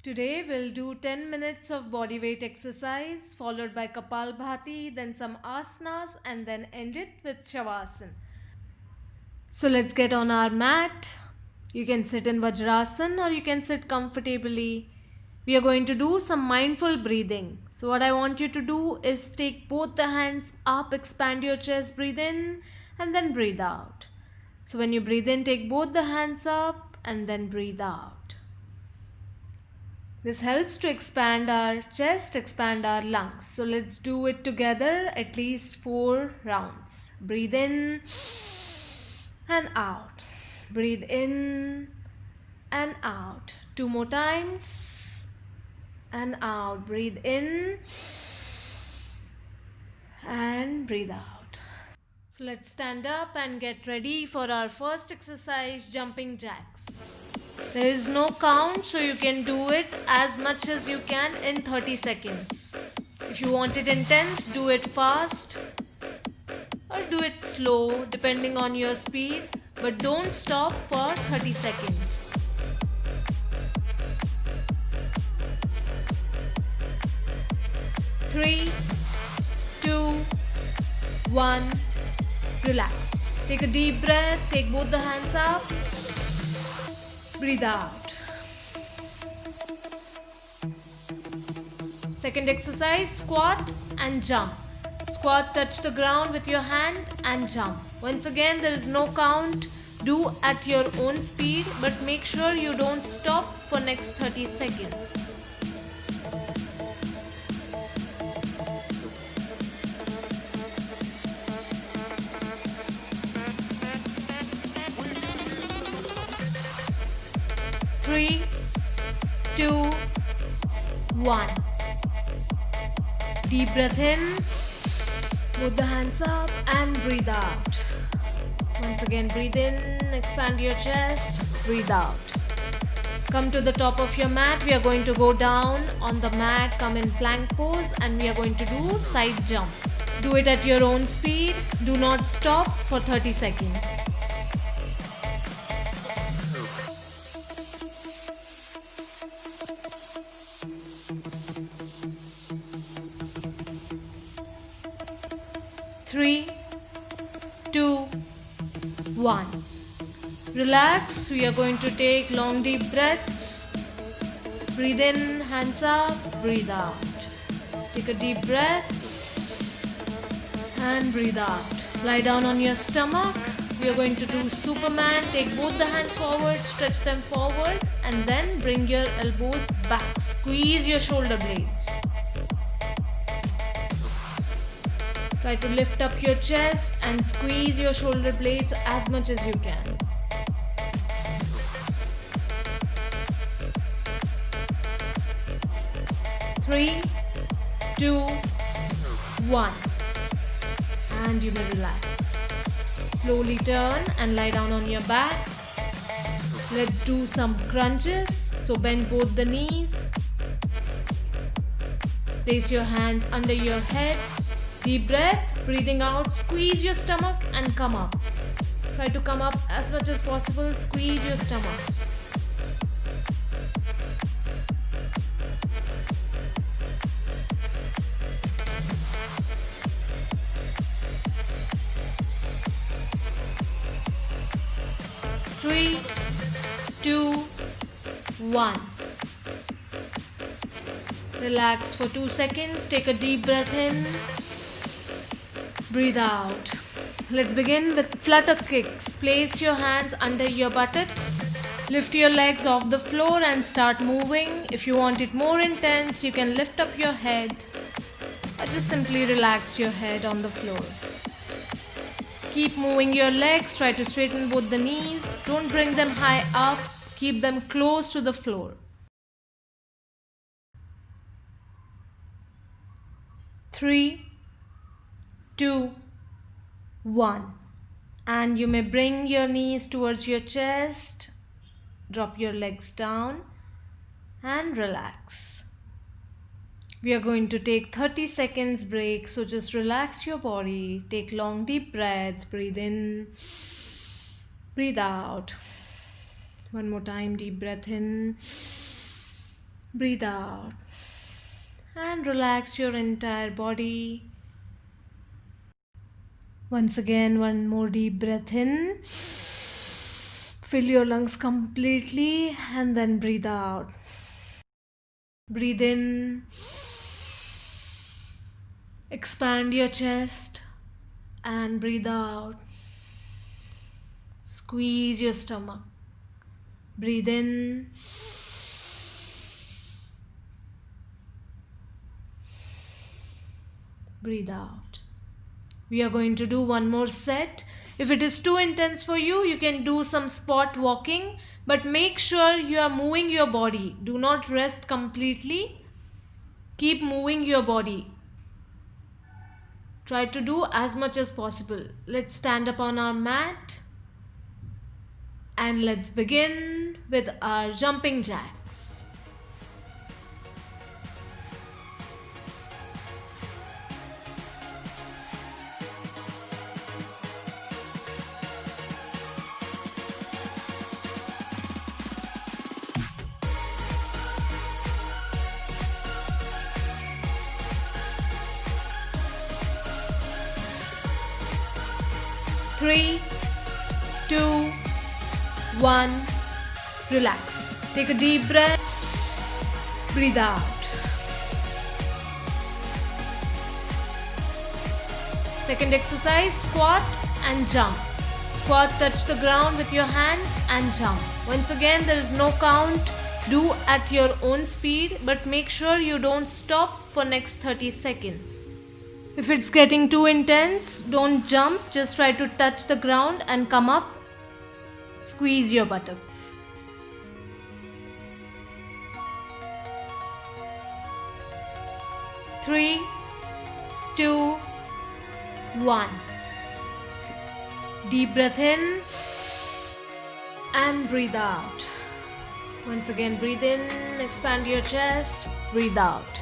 Today we'll do 10 minutes of body weight exercise followed by Kapalbhati, then some asanas and then end it with Shavasana. So let's get on our mat. You can sit in Vajrasana or you can sit comfortably. We are going to do some mindful breathing. So what I want you to do is take both the hands up, expand your chest, breathe in and then breathe out. So when you breathe in, take both the hands up and then breathe out. This helps to expand our chest, expand our lungs. So let's do it together at least 4 rounds. Breathe in and out. Breathe in and out. 2 more times. And out. Breathe in and breathe out. So let's stand up and get ready for our first exercise, jumping jacks. There is no count, so you can do it as much as you can in 30 seconds. If you want it intense, do it fast or do it slow depending on your speed, but don't stop for 30 seconds. Three, two, one, relax. Take a deep breath, take both the hands up, breathe out. Second exercise, squat and jump. Squat, touch the ground with your hand and jump. Once again, there is no count. Do at your own speed, but make sure you don't stop for next 30 seconds. Three, two, one. Deep breath in, put the hands up and breathe out. Once again, breathe in, expand your chest, breathe out. Come to the top of your mat. We are going to go down on the mat, come in plank pose, and we are going to do side jumps. Do it at your own speed. Do not stop for 30 seconds. Three, two, one. Relax. We are going to take long deep breaths. Breathe in, hands up, breathe out. Take a deep breath and breathe out. Lie down on your stomach. We are going to do Superman. Take both the hands forward, stretch them forward, and then bring your elbows back. Squeeze your shoulder blades. Try to lift up your chest and squeeze your shoulder blades as much as you can. Three, two, one. And you may relax. Slowly turn and lie down on your back. Let's do some crunches. So bend both the knees. Place your hands under your head. Deep breath, breathing out, squeeze your stomach and come up. Try to come up as much as possible, squeeze your stomach. Three, two, one. Relax for 2 seconds, take a deep breath in. Breathe out. Let's begin with flutter kicks. Place your hands under your buttocks. Lift your legs off the floor and start moving. If you want it more intense, you can lift up your head or just simply relax your head on the floor. Keep moving your legs. Try to straighten both the knees. Don't bring them high up. Keep them close to the floor. 3, 2, 1. And you may bring your knees towards your chest. Drop your legs down and relax. We are going to take 30 seconds break, so just relax your body. Take long deep breaths. Breathe in, breathe out. One more time, deep breath in, Breathe out and relax your entire body. Once again, one more deep breath in. Fill your lungs completely and then breathe out. Breathe in. Expand your chest and breathe out. Squeeze your stomach. Breathe in. Breathe out. We are going to do one more set. If it is too intense for you, you can do some spot walking, but make sure you are moving your body. Do not rest completely. Keep moving your body. Try to do as much as possible. Let's stand up on our mat and let's begin with our jumping jacks. Three, two, one. Relax. Take a deep breath. Breathe out. Second exercise, squat and jump. Squat, touch the ground with your hand and jump. Once again, there is no count. Do at your own speed, but make sure you don't stop for next 30 seconds. If it's getting too intense, don't jump. Just try to touch the ground and come up. Squeeze your buttocks. Three, two, one. Deep breath in and breathe out. Once again, breathe in, expand your chest, breathe out.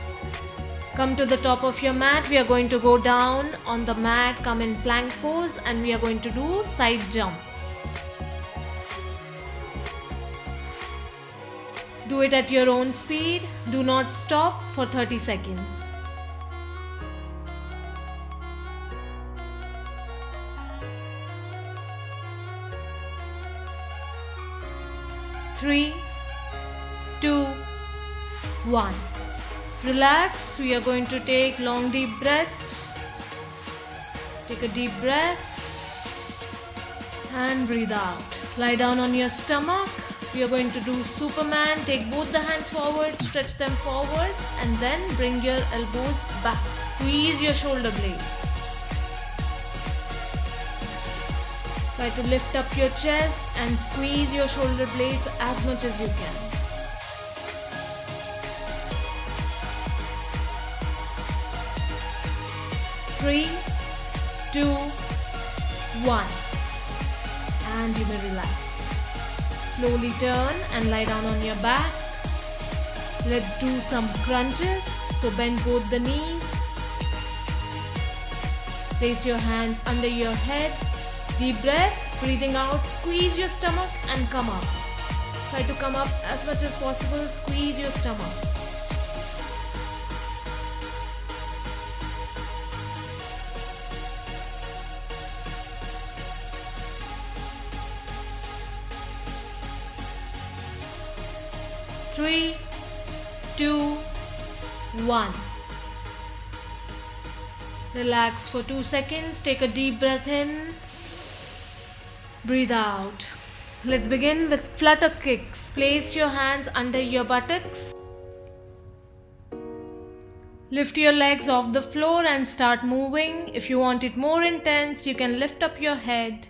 Come to the top of your mat. We are going to go down on the mat, come in plank pose, and we are going to do side jumps. Do it at your own speed. Do not stop for 30 seconds. Three, two, one. Relax. We are going to take long deep breaths. Take a deep breath and breathe out. Lie down on your stomach. We are going to do Superman. Take both the hands forward, stretch them forward, and then bring your elbows back. Squeeze your shoulder blades. Try to lift up your chest and squeeze your shoulder blades as much as you can. Three, two, one. And you may relax. Slowly turn and lie down on your back. Let's do some crunches. So bend both the knees. Place your hands under your head. Deep breath, breathing out, squeeze your stomach and come up. Try to come up as much as possible, squeeze your stomach. Three, two, one. Relax for 2 seconds. Take a deep breath in. Breathe out. Let's begin with flutter kicks. Place your hands under your buttocks. Lift your legs off the floor and start moving. If you want it more intense, you can lift up your head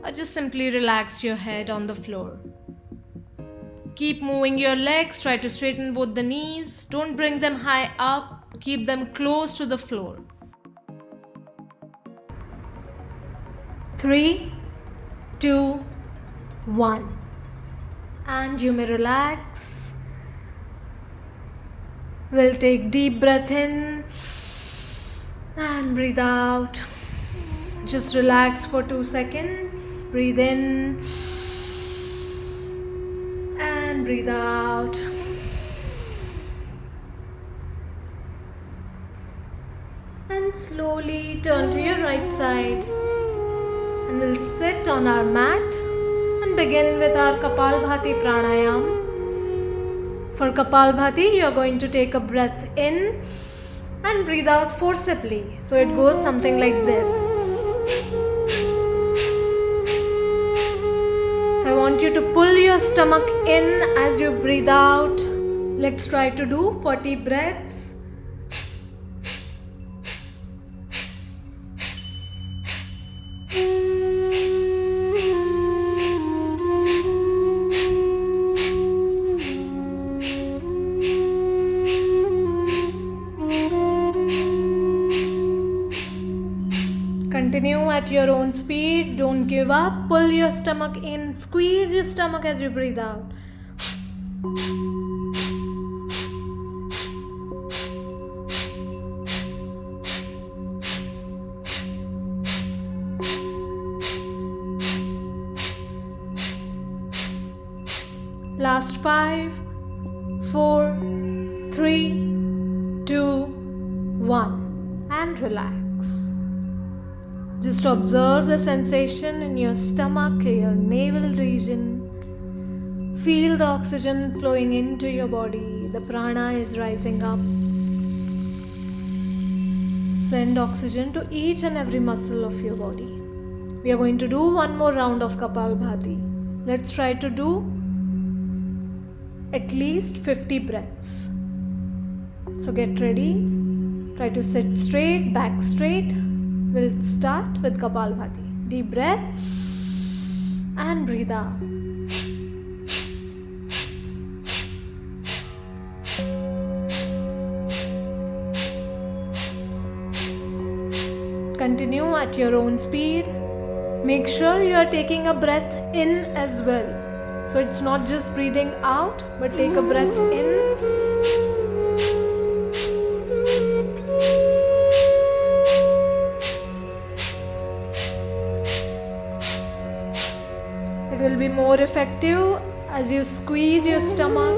or just simply relax your head on the floor. Keep moving your legs. Try to straighten both the knees. Don't bring them high up. Keep them close to the floor. 3, 2, 1. And you may relax. We'll take deep breath in and breathe out. Just relax for 2 seconds. Breathe in and breathe out. slowly turn to your right side and we'll sit on our mat and begin with our Kapalbhati pranayam. For Kapalbhati, you are going to take a breath in and breathe out forcibly. So it goes something like this. So I want you to pull your stomach in as you breathe out. Let's try to do 40 breaths. Continue at your own speed. Don't give up. Pull your stomach in. Squeeze your stomach as you breathe out. Last 5, 4, 3, 2, 1 and relax. Just observe the sensation in your stomach, your navel region. Feel the oxygen flowing into your body. The prana is rising up. Send oxygen to each and every muscle of your body. We are going to do one more round of Kapalbhati. Let's try to do at least 50 breaths. So get ready. Try to sit straight, back straight. We'll start with Kapalbhati. Deep breath and breathe out. Continue at your own speed. Make sure you are taking a breath in as well. So it's not just breathing out, but take a breath in. It will be more effective as you squeeze your stomach.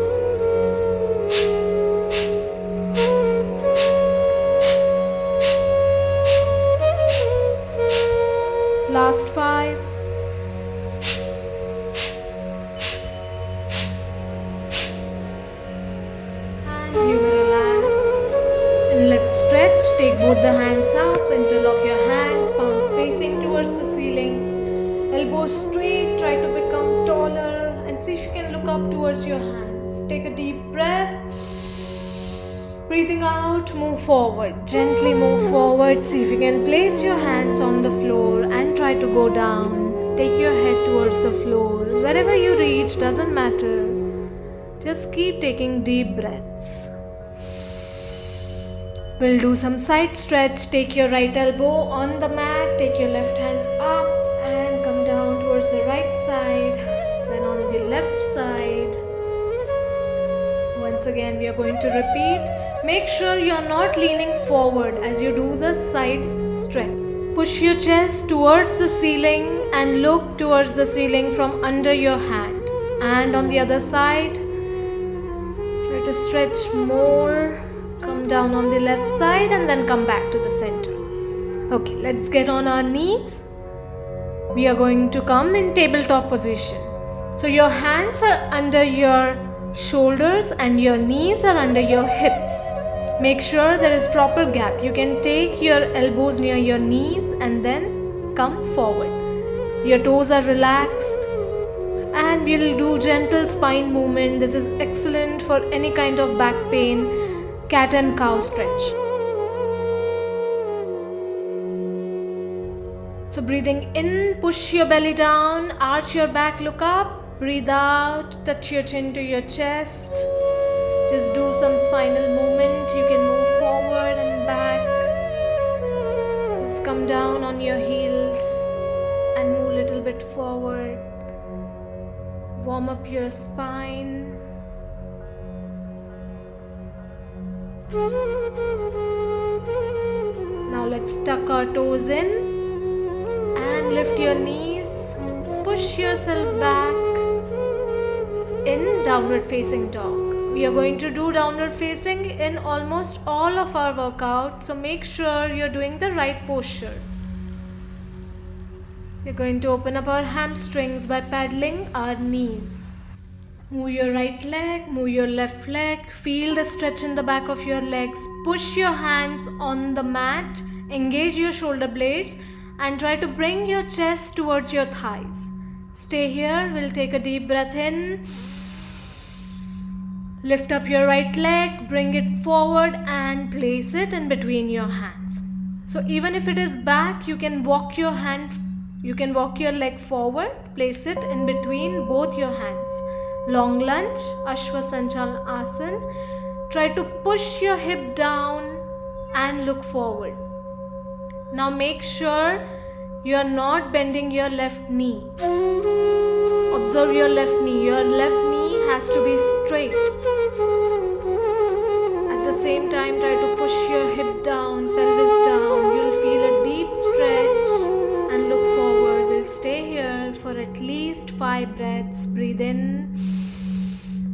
Last 5. And you may relax. And let's stretch. Take both the hands up. Interlock your hands, palm facing towards the ceiling. Elbows straight, try to become taller and see if you can look up towards your hands. Take a deep breath. Breathing out, move forward. Gently move forward. See if you can place your hands on the floor and try to go down. Take your head towards the floor. Wherever you reach, doesn't matter. Just keep taking deep breaths. We'll do some side stretch. Take your right elbow on the mat. Take your left hand up and come down towards the right side, then on the left side. Once again we are going to repeat. Make sure you are not leaning forward as you do the side stretch. Push your chest towards the ceiling and look towards the ceiling from under your hand. And on the other side, try to stretch more. Come down on the left side and then come back to the center. Okay, let's get on our knees. We are going to come in tabletop position. So your hands are under your shoulders and your knees are under your hips. Make sure there is proper gap. You can take your elbows near your knees and then come forward. Your toes are relaxed and we will do gentle spine movement. This is excellent for any kind of back pain. Cat and cow stretch. So breathing in, push your belly down, arch your back, look up, breathe out, touch your chin to your chest. Just do some spinal movement. You can move forward and back. Just come down on your heels and move a little bit forward. Warm up your spine. Now let's tuck our toes in. And lift your knees, push yourself back in downward facing dog. We are going to do downward facing in almost all of our workouts, so make sure you're doing the right posture. We're going to open up our hamstrings by paddling our knees. Move your right leg, move your left leg, feel the stretch in the back of your legs. Push your hands on the mat, engage your shoulder blades and try to bring your chest towards your thighs. Stay here, we'll take a deep breath in. Lift up your right leg, bring it forward and place it in between your hands. So even if it is back, you can walk your leg forward, place it in between both your hands. Long lunge, Ashwa Sanchal Asana. Try to push your hip down and look forward. Now make sure you are not bending your left knee. Observe your left knee. Your left knee has to be straight. At the same time, try to push your hip down, pelvis down. You'll feel a deep stretch and look forward. We'll stay here for at least 5 breaths. Breathe in,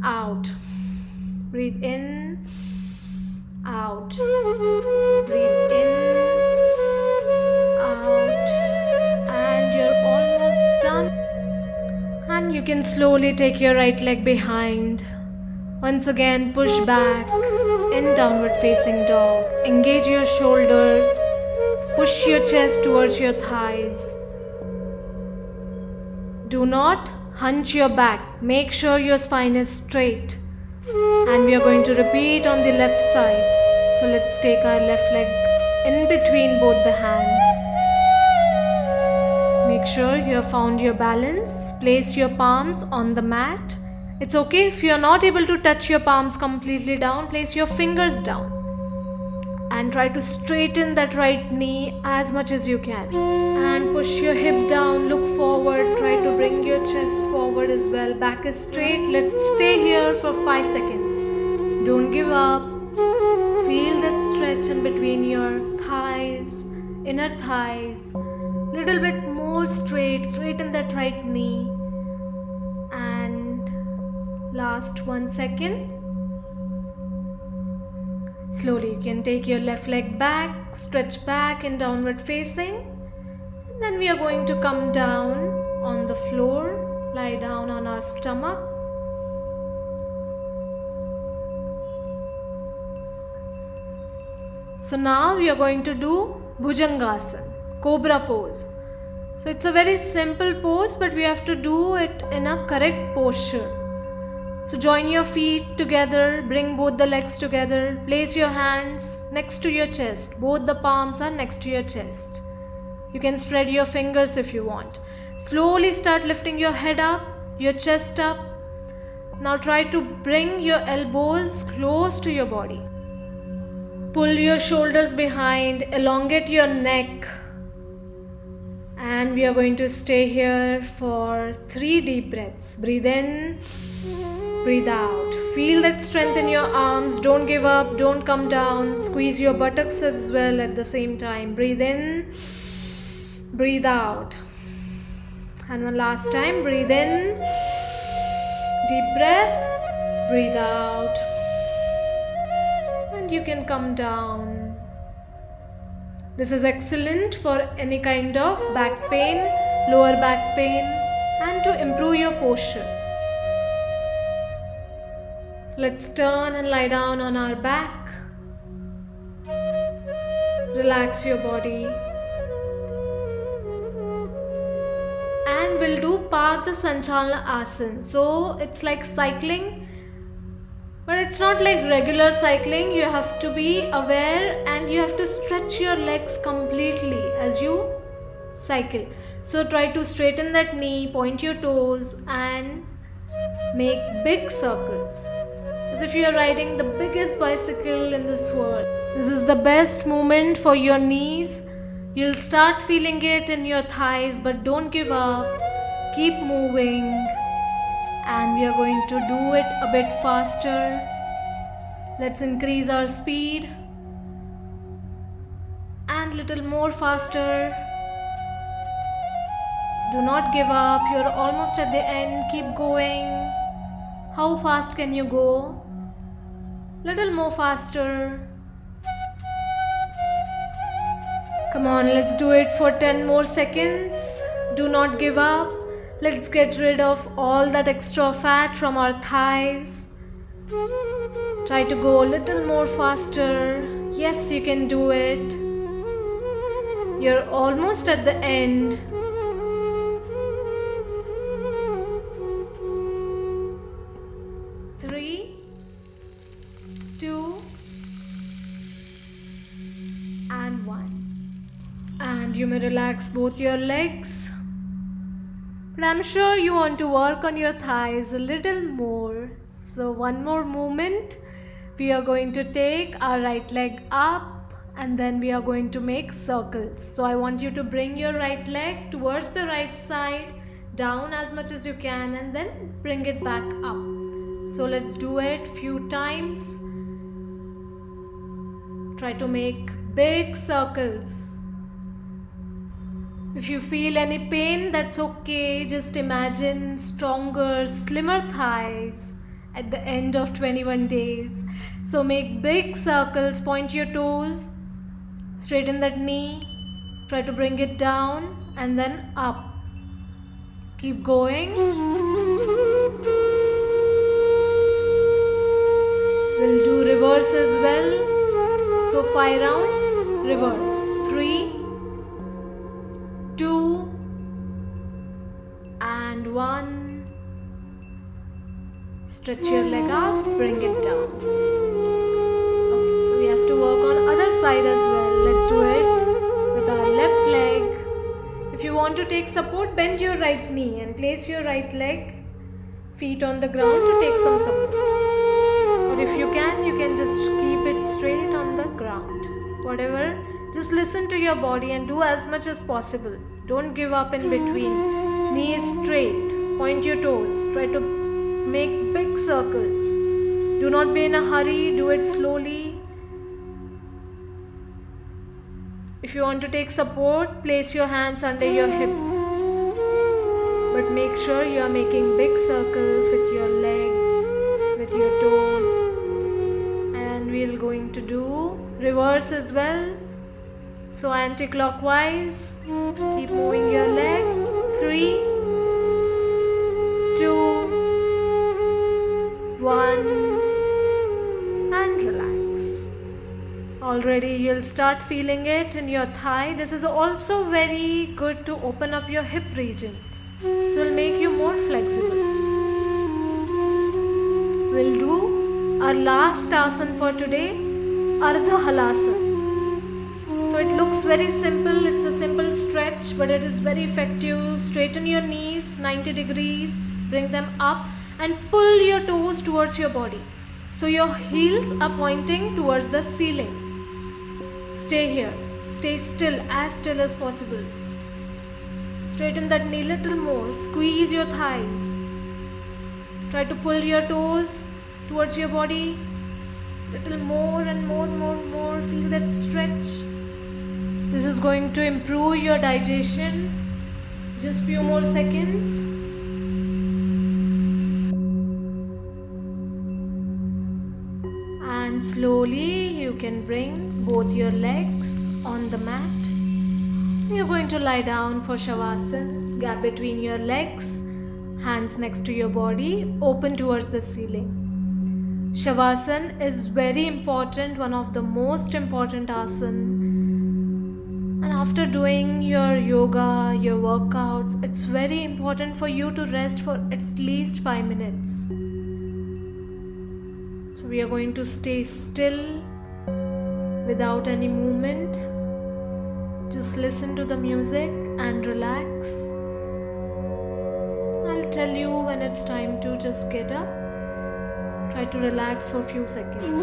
out. Breathe in, out. Breathe in, out. And you're almost done. And you can slowly take your right leg behind. Once again, push back in downward facing dog. Engage your shoulders. Push your chest towards your thighs. Do not hunch your back. Make sure your spine is straight. And we are going to repeat on the left side. So let's take our left leg in between both the hands. Make sure you have found your balance. Place your palms on the mat. It's okay if you are not able to touch your palms completely down. Place your fingers down. And try to straighten that right knee as much as you can. And push your hip down. Look forward. Try to bring your chest forward as well. Back is straight. Let's stay here for 5 seconds. Don't give up. Feel that stretch in between your thighs, inner thighs. Little bit more straight. Straighten that right knee. And last 1 second. Slowly you can take your left leg back, stretch back in downward facing. And then we are going to come down on the floor, lie down on our stomach. So now we are going to do Bhujangasana, Cobra pose. So it's a very simple pose, but we have to do it in a correct posture. So join your feet together, bring both the legs together, place your hands next to your chest. Both the palms are next to your chest. You can spread your fingers if you want. Slowly start lifting your head up, your chest up. Now try to bring your elbows close to your body. Pull your shoulders behind, elongate your neck. And we are going to stay here for 3 deep breaths. Breathe in. Breathe out. Feel that strength in your arms. Don't give up. Don't come down. Squeeze your buttocks as well at the same time. Breathe in. Breathe out. And one last time. Breathe in. Deep breath. Breathe out. And you can come down. This is excellent for any kind of back pain, lower back pain, and to improve your posture. Let's turn and lie down on our back. Relax your body. And we'll do Pada Sanchalana Asana. So it's like cycling, but it's not like regular cycling. You have to be aware and you have to stretch your legs completely as you cycle. So try to straighten that knee, point your toes and make big circles. As if you are riding the biggest bicycle in this world. This is the best movement for your knees. You'll start feeling it in your thighs, but don't give up. Keep moving. And we are going to do it a bit faster. Let's increase our speed. And little more faster. Do not give up. You're almost at the end. Keep going. How fast can you go? Little more faster. Come on, let's do it for 10 more seconds. Do not give up. Let's get rid of all that extra fat from our thighs. Try to go a little more faster. Yes, you can do it. You're almost at the end. Three, two, and one. And you may relax both your legs. But I'm sure you want to work on your thighs a little more. So one more movement. We are going to take our right leg up and then we are going to make circles. So I want you to bring your right leg towards the right side, down as much as you can, and then bring it back up. So let's do it few times. Try to make big circles. If you feel any pain, that's okay. Just imagine stronger, slimmer thighs at the end of 21 days. So make big circles, point your toes, straighten that knee, try to bring it down and then up. Keep going. We'll do reverse as well. So 5 rounds, reverse. 3, 2, and 1. Stretch your leg up, bring it down. Okay, so we have to work on other side as well. Let's do it with our left leg. If you want to take support, bend your right knee and place your right leg, feet on the ground to take some support. Or if you can just keep it straight on the ground. Whatever, just listen to your body and do as much as possible. Don't give up in between. Knee is straight. Point your toes. Try to make big circles. Do not be in a hurry. Do it slowly. If you want to take support, place your hands under your hips. But make sure you are making big circles with your leg, with your toes. And we are going to do reverse as well. So anti-clockwise, keep moving your leg. 3, 2, 1, and relax. Already you'll start feeling it in your thigh. This is also very good to open up your hip region. So it will make you more flexible. We'll do our last asana for today, Ardha Halasana. So it looks very simple, it's a simple stretch, but it is very effective. Straighten your knees 90 degrees, bring them up and pull your toes towards your body. So your heels are pointing towards the ceiling. Stay here, stay still as possible. Straighten that knee little more, squeeze your thighs. Try to pull your toes towards your body. Little more and more. Feel that stretch. This is going to improve your digestion. Just few more seconds. And slowly you can bring both your legs on the mat. You're going to lie down for Shavasana. Gap between your legs, hands next to your body, open towards the ceiling. Shavasana is very important, one of the most important asana. And after doing your yoga, your workouts, it's very important for you to rest for at least 5 minutes. So we are going to stay still without any movement. Just listen to the music and relax. I'll tell you when it's time to just get up. Try to relax for a few seconds.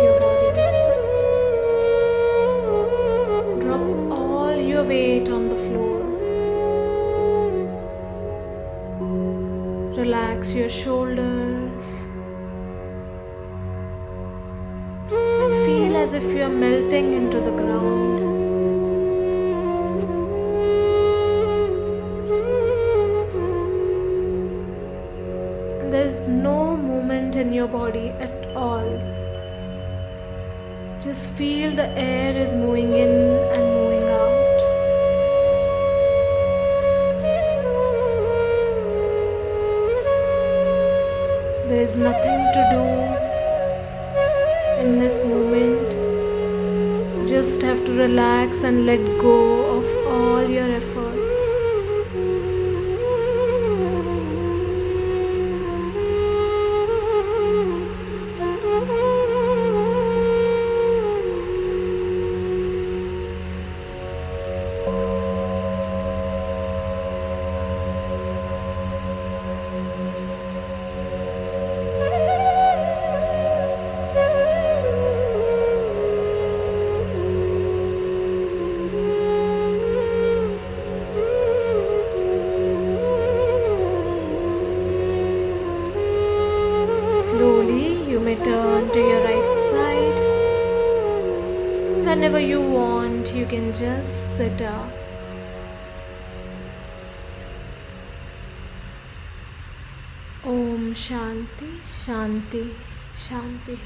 your body. Drop all your weight on the floor. Relax your shoulders and feel as if you are melting into the ground. There is no movement in your body at all. Just feel the air is moving in and moving out. There is nothing to do in this moment. Just have to relax and let go of all your efforts. Slowly, you may turn to your right side. Whenever you want, you can just sit up. Om Shanti, Shanti, Shanti.